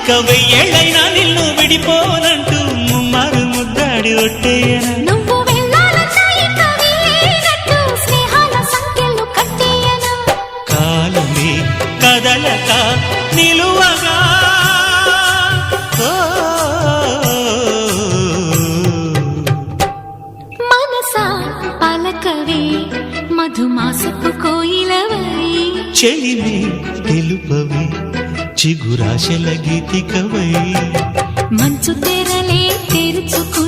ఇక వెయ్యేళ్ళైనా నిన్ను విడిపోనంటూ ముమ్మారు ముద్దాడి ఒట్టేయనా నువ్వు వెళ్ళాలన్నా ఇక వీలేనట్టు స్నేహాల సంఖ్యలు కట్టేయనా కాలమే కదలక నిలువగా మనసా పలకవే మధుమాసపు కోయిలవై చెలిమి తెలుపవి చిగురాశల గీతికవై మంచు తెరలే తెరుచుకు